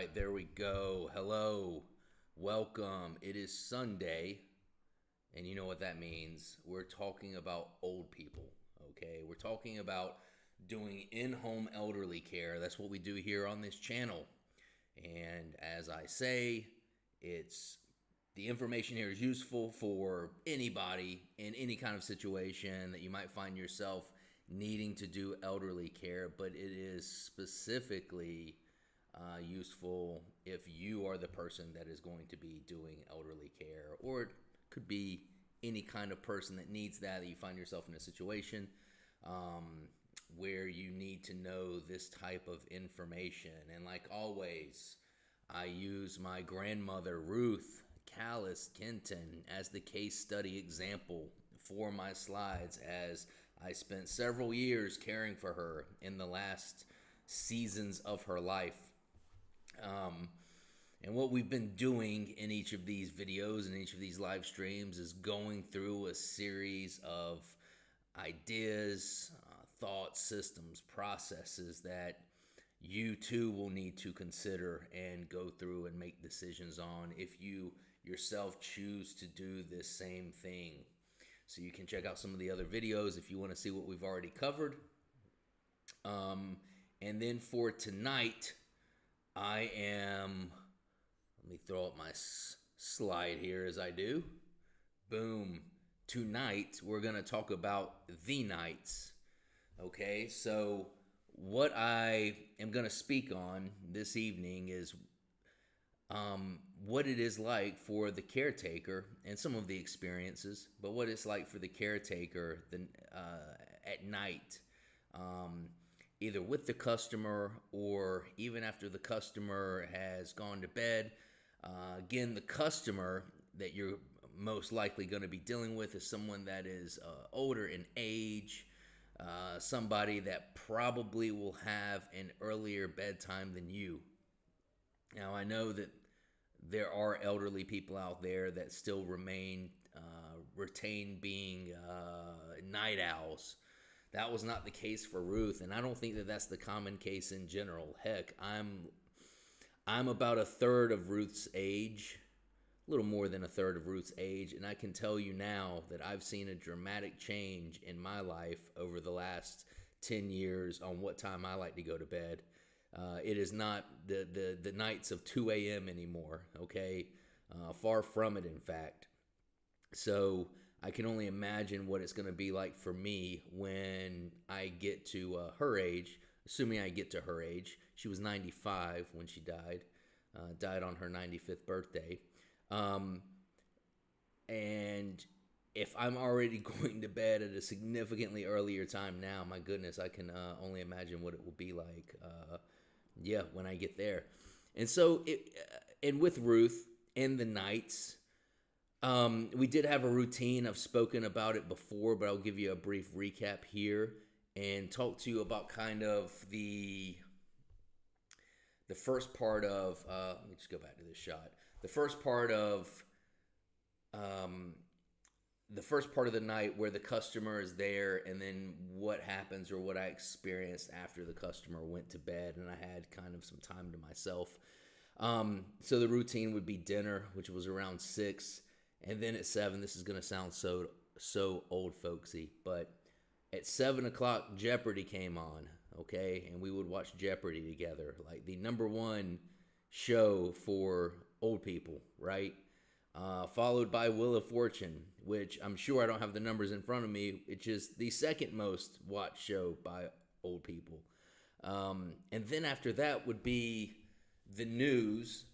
right, there we go. Hello, welcome. It is Sunday, and you know what that means. We're talking about old people, okay? We're talking about doing in home elderly care. That's what we do here on this channel. And as I say, it's the information here is useful for anybody in any kind of situation that you might find yourself needing to do elderly care, but it is specifically useful if you are the person that is going to be doing elderly care, or it could be any kind of person that needs that you find yourself in a situation where you need to know this type of information. And like always, I use my grandmother, Ruth Callis Kenton, as the case study example for my slides, as I spent several years caring for her in the last seasons of her life. And what we've been doing in each of these videos and each of these live streams is going through a series of ideas, thoughts, systems, processes that you too will need to consider and go through and make decisions on if you yourself choose to do this same thing. So you can check out some of the other videos if you want to see what we've already covered. And then for tonight, let me throw up my slide here as I do. Boom. Tonight, we're going to talk about the nights. Okay, so what I am going to speak on this evening is what it is like for the caretaker and some of the experiences, but what it's like for the caretaker at night, either with the customer or even after the customer has gone to bed. Again, the customer that you're most likely going to be dealing with is someone that is older in age, somebody that probably will have an earlier bedtime than you. Now, I know that there are elderly people out there that still retain being night owls. That was not the case for Ruth, and I don't think that that's the common case in general. Heck, I'm about a third of Ruth's age, a little more than a third of Ruth's age, and I can tell you now that I've seen a dramatic change in my life over the last 10 years on what time I like to go to bed. It is not the nights of 2 a.m. anymore, okay? Far from it, in fact. So I can only imagine what it's going to be like for me when I get to her age, assuming I get to her age. She was 95 when she died, died on her 95th birthday. And if I'm already going to bed at a significantly earlier time now, my goodness, I can only imagine what it will be like, when I get there. And so, and with Ruth and the nights, we did have a routine. I've spoken about it before, but I'll give you a brief recap here and talk to you about kind of the first part of, let me just go back to this shot. The first part of the night where the customer is there, and then what happens or what I experienced after the customer went to bed and I had kind of some time to myself. So the routine would be dinner, which was around 6, and then at 7, this is going to sound so old folksy, but at 7 o'clock, Jeopardy came on, okay? And we would watch Jeopardy together, like the number one show for old people, right? Followed by Wheel of Fortune, which I'm sure I don't have the numbers in front of me. It's just the second most watched show by old people. And then after that would be the news.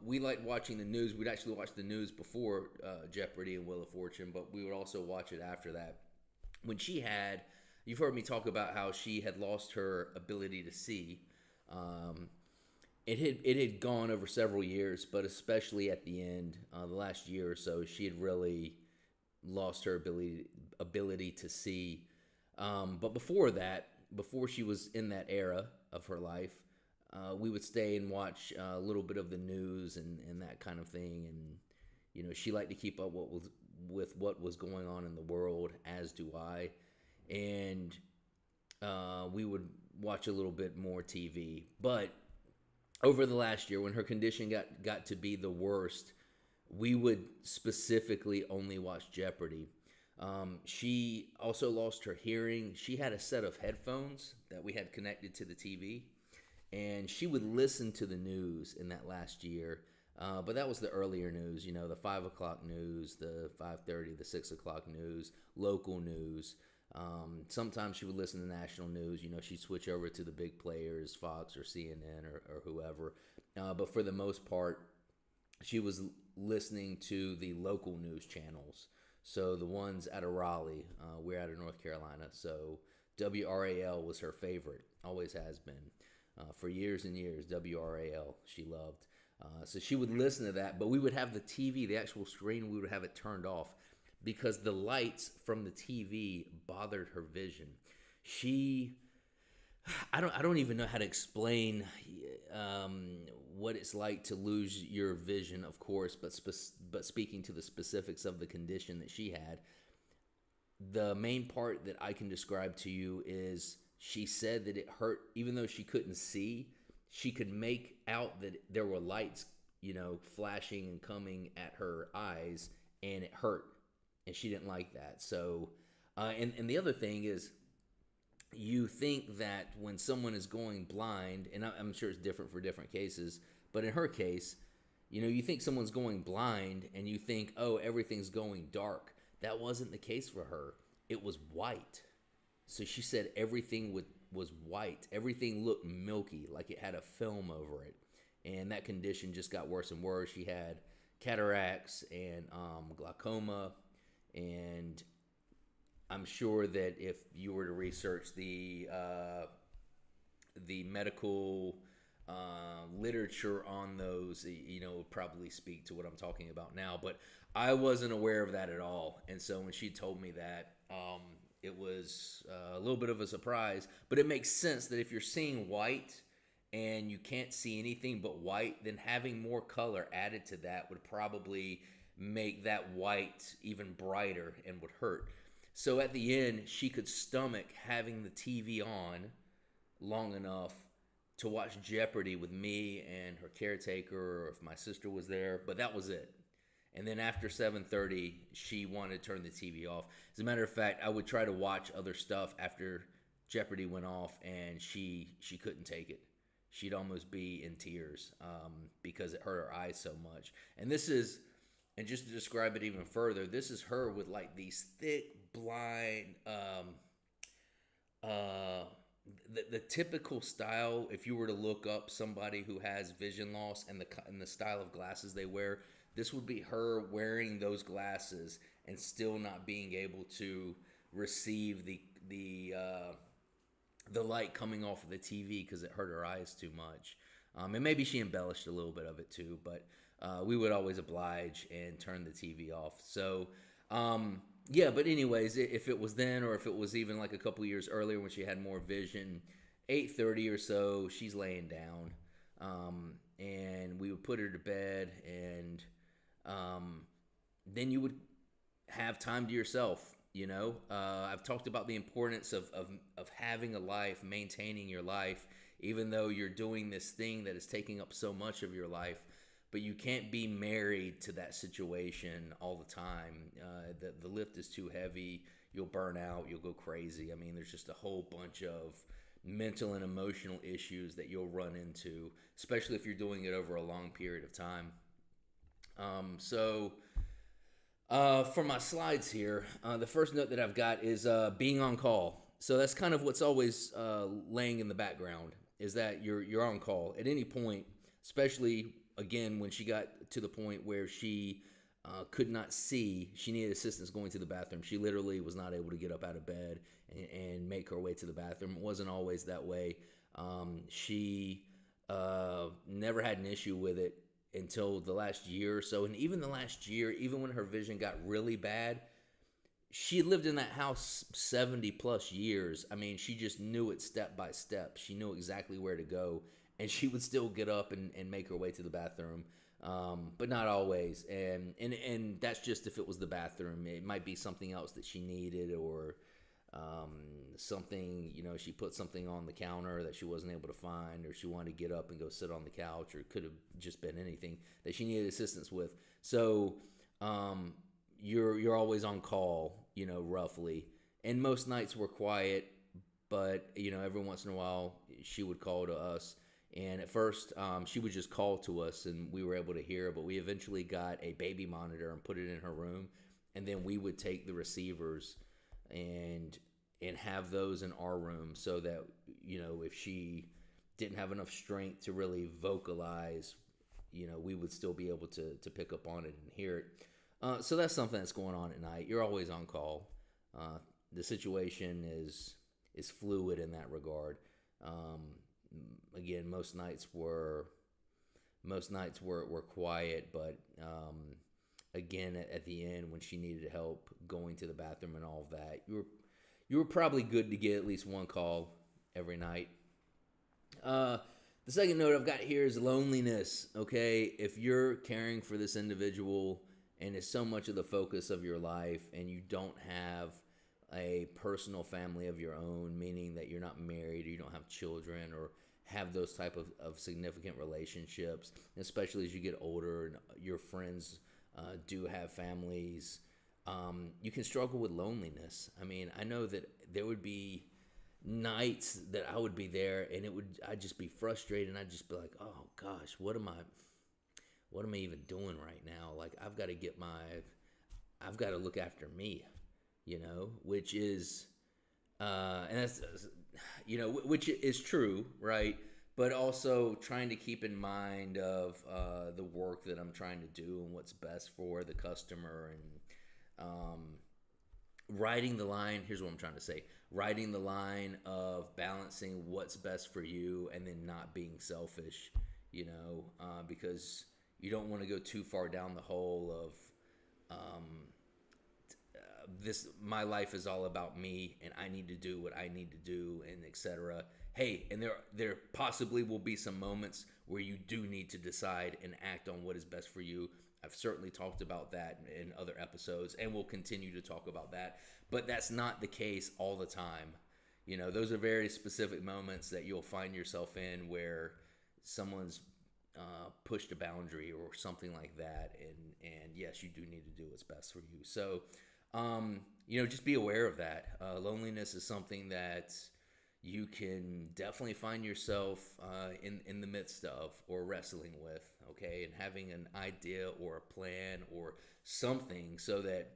We liked watching the news. We'd actually watch the news before Jeopardy and Wheel of Fortune, but we would also watch it after that. When you've heard me talk about how she had lost her ability to see. It had gone over several years, but especially at the end, the last year or so, she had really lost her ability to see. But before that, before she was in that era of her life, we would stay and watch a little bit of the news and that kind of thing. And she liked to keep up with what was going on in the world, as do I. And we would watch a little bit more TV. But over the last year when her condition got to be the worst, we would specifically only watch Jeopardy. She also lost her hearing. She had a set of headphones that we had connected to the TV, and she would listen to the news in that last year. But that was the earlier news, the 5 o'clock news, the 5:30, the 6 o'clock news, local news. Sometimes she would listen to national news. She'd switch over to the big players, Fox or CNN or whoever. But for the most part, she was listening to the local news channels. So the ones out of Raleigh, we're out of North Carolina. So WRAL was her favorite, always has been. For years and years, WRAL she loved. So she would listen to that, but we would have the TV, the actual screen, we would have it turned off because the lights from the TV bothered her vision. I don't even know how to explain what it's like to lose your vision, of course, but speaking to the specifics of the condition that she had, the main part that I can describe to you is she said that it hurt, even though she couldn't see, she could make out that there were lights, flashing and coming at her eyes, and it hurt, and she didn't like that. So, and the other thing is, you think that when someone is going blind, and I'm sure it's different for different cases, but in her case, you think someone's going blind, and you think, oh, everything's going dark. That wasn't the case for her. It was white. So she said everything was white. Everything looked milky, like it had a film over it. And that condition just got worse and worse. She had cataracts and glaucoma. And I'm sure that if you were to research the medical literature on those, would probably speak to what I'm talking about now. But I wasn't aware of that at all. And so when she told me that, it was a little bit of a surprise, but it makes sense that if you're seeing white and you can't see anything but white, then having more color added to that would probably make that white even brighter and would hurt. So at the end, she could stomach having the TV on long enough to watch Jeopardy with me and her caretaker, or if my sister was there, but that was it. And then after 7:30, she wanted to turn the TV off. As a matter of fact, I would try to watch other stuff after Jeopardy went off, and she couldn't take it. She'd almost be in tears because it hurt her eyes so much. And just to describe it even further, this is her with like these thick, blind, the typical style. If you were to look up somebody who has vision loss and the style of glasses they wear, this would be her wearing those glasses and still not being able to receive the light coming off of the TV because it hurt her eyes too much. And maybe she embellished a little bit of it too, but we would always oblige and turn the TV off. So, yeah, but anyways, if it was then or if it was even like a couple years earlier when she had more vision, 8:30 or so, she's laying down. And we would put her to bed, and then you would have time to yourself. I've talked about the importance of having a life, maintaining your life, even though you're doing this thing that is taking up so much of your life. But you can't be married to that situation all the time. The lift is too heavy. You'll burn out. You'll go crazy. I mean, there's just a whole bunch of mental and emotional issues that you'll run into, especially if you're doing it over a long period of time. For my slides here, the first note that I've got is being on call. So that's kind of what's always laying in the background, is that you're on call at any point, especially, again, when she got to the point where she could not see. She needed assistance going to the bathroom. She literally was not able to get up out of bed and make her way to the bathroom. It wasn't always that way. She never had an issue with it until the last year or so. And even the last year, even when her vision got really bad, she lived in that house 70 plus years. I mean, she just knew it step by step. She knew exactly where to go, and she would still get up and make her way to the bathroom, but not always. And that's just if it was the bathroom. It might be something else that she needed, or um, something, she put something on the counter that she wasn't able to find, or she wanted to get up and go sit on the couch, or it could have just been anything that she needed assistance with. So um, you're always on call, roughly. And most nights were quiet, but every once in a while she would call to us. And at first, she would just call to us, and we were able to hear. But we eventually got a baby monitor and put it in her room, and then we would take the receivers and have those in our room, so that if she didn't have enough strength to really vocalize, we would still be able to pick up on it and hear it. So that's something that's going on at night. You're always on call. The situation is fluid in that regard. Again, most nights were quiet, but again, at the end, when she needed help going to the bathroom and all of that, you were probably good to get at least one call every night. The second note I've got here is loneliness. Okay, if you're caring for this individual and it's so much of the focus of your life, and you don't have a personal family of your own, meaning that you're not married or you don't have children or have those type of significant relationships, especially as you get older and your friends do have families, you can struggle with loneliness. I mean, I know that there would be nights that I would be there, and I'd just be frustrated, and I'd just be like, oh gosh, what am I even doing right now? Like, I've got to look after me, which is, and that's, which is true, right? But also trying to keep in mind of the work that I'm trying to do and what's best for the customer, and riding the line. Here's what I'm trying to say: riding the line of balancing what's best for you and then not being selfish, because you don't want to go too far down the hole of this. My life is all about me, and I need to do what I need to do, and etc. Hey, and there possibly will be some moments where you do need to decide and act on what is best for you. I've certainly talked about that in other episodes, and we'll continue to talk about that. But that's not the case all the time. Those are very specific moments that you'll find yourself in where someone's pushed a boundary or something like that, and yes, you do need to do what's best for you. So, just be aware of that. Loneliness is something that you can definitely find yourself in the midst of, or wrestling with, okay? And having an idea or a plan or something, so that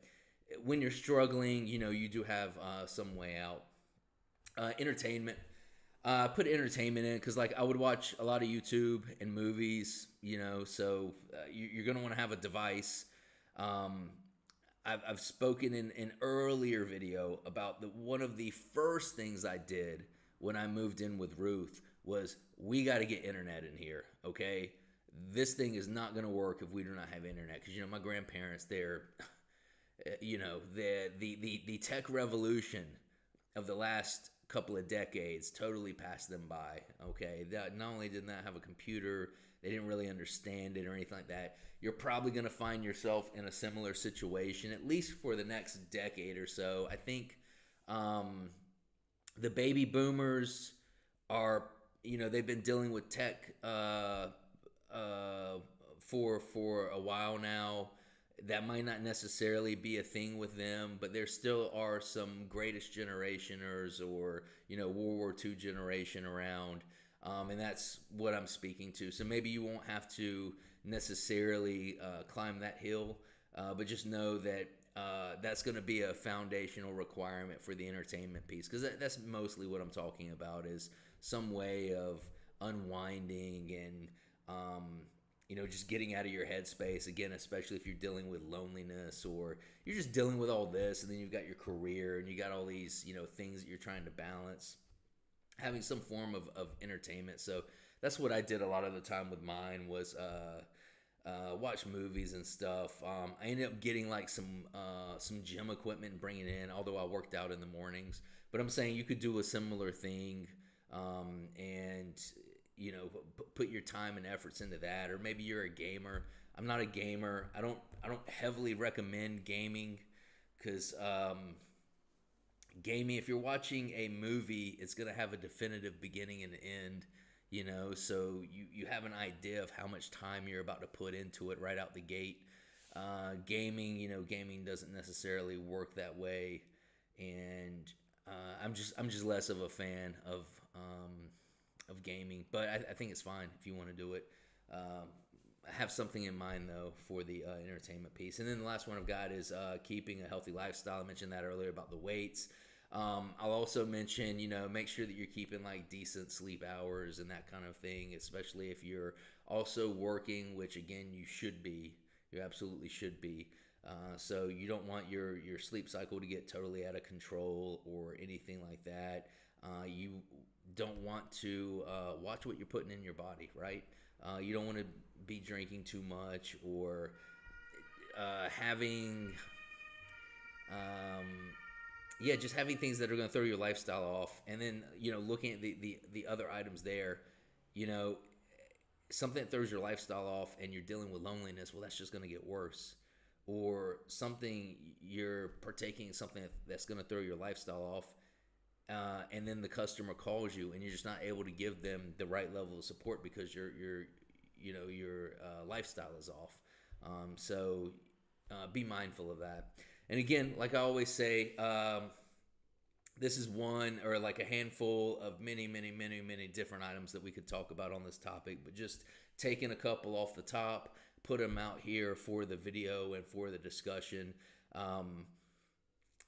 when you're struggling, you do have some way out. Entertainment. Put entertainment in, because I would watch a lot of YouTube and movies, so you're going to want to have a device. I've spoken in an earlier video about one of the first things I did when I moved in with Ruth was, we got to get internet in here, okay? This thing is not going to work if we do not have internet, because my grandparents, they're the tech revolution of the last couple of decades totally passed them by, okay? That not only did not have a computer, they didn't really understand it or anything like that. You're probably going to find yourself in a similar situation, at least for the next decade or so. I think the baby boomers are, they've been dealing with tech for a while now. That might not necessarily be a thing with them, but there still are some greatest generationers, or World War II generation around, and that's what I'm speaking to. So maybe you won't have to necessarily climb that hill, but just know that that's going to be a foundational requirement for the entertainment piece, because that's mostly what I'm talking about, is some way of unwinding and just getting out of your headspace, again, especially if you're dealing with loneliness, or you're just dealing with all this, and then you've got your career and you got all these things that you're trying to balance. Having some form of entertainment. So that's what I did a lot of the time with mine, was watch movies and stuff. I ended up getting some gym equipment and bringing it in, although I worked out in the mornings. But I'm saying you could do a similar thing, and put your time and efforts into that. Or maybe you're a gamer. I'm not a gamer. I don't heavily recommend gaming, because gaming, if you're watching a movie, it's going to have a definitive beginning and end, so you have an idea of how much time you're about to put into it right out the gate. Gaming doesn't necessarily work that way, and I'm just less of a fan of gaming, but I think it's fine if you want to do it. I have something in mind though for the entertainment piece, and then the last one I've got is keeping a healthy lifestyle. I mentioned that earlier about the weights. I'll also mention, make sure that you're keeping like decent sleep hours and that kind of thing, especially if you're also working, which again you should be. You absolutely should be. So you don't want your sleep cycle to get totally out of control or anything like that. You don't want to watch what you're putting in your body, right? You don't want to be drinking too much or having, just having things that are going to throw your lifestyle off. And then, looking at the other items there, you know, something that throws your lifestyle off and you're dealing with loneliness, well, that's just going to get worse. Or something you're partaking in something that's going to throw your lifestyle off, and then the customer calls you and you're just not able to give them the right level of support because your lifestyle is off. So be mindful of that. And again, like I always say, this is one or like a handful of many, many, many, many different items that we could talk about on this topic, but just taking a couple off the top, put them out here for the video and for the discussion.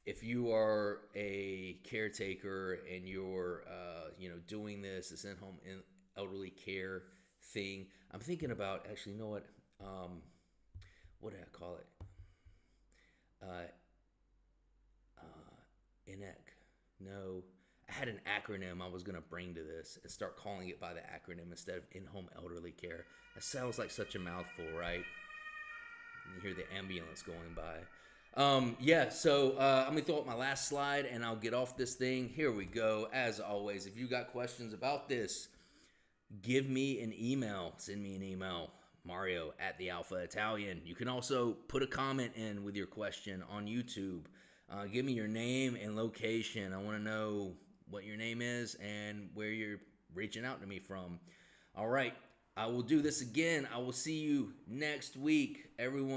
If you are a caretaker and you're, doing this in-home elderly care thing, I'm thinking about, actually, you know what did I call it? INEC. No, I had an acronym I was going to bring to this and start calling it by the acronym instead of in-home elderly care. That sounds like such a mouthful, right? You hear the ambulance going by. So I'm going to throw up my last slide and I'll get off this thing. Here we go. As always, if you got questions about this, give me an email. Send me an email, Mario at the Alpha Italian. You can also put a comment in with your question on YouTube. Give me your name and location. I want to know what your name is and where you're reaching out to me from. All right, I will do this again. I will see you next week, everyone.